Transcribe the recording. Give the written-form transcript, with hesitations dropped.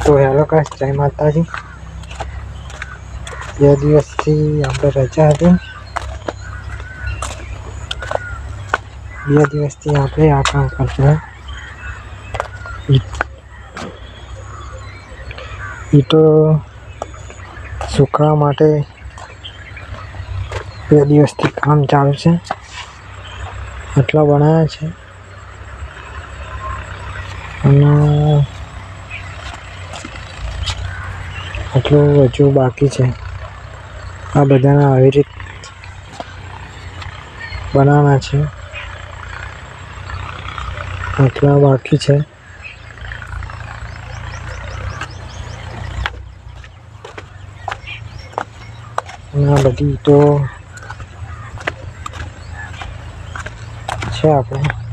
તો hello guys, જય માતાજી। 2 દિવસથી આપણે રજા હતી। 2 દિવસથી આપણે આ કામ કરતા ઈંટો સુકાવા માટે 2 દિવસથી કામ ચાલુ છે। આટલા બનાવ્યા છે અને આટલું હજુ બાકી છે। આ બધાને આવી રીત બનાવવાના છે, આટલા બાકી છે। અને આ બધી તો છે આપણે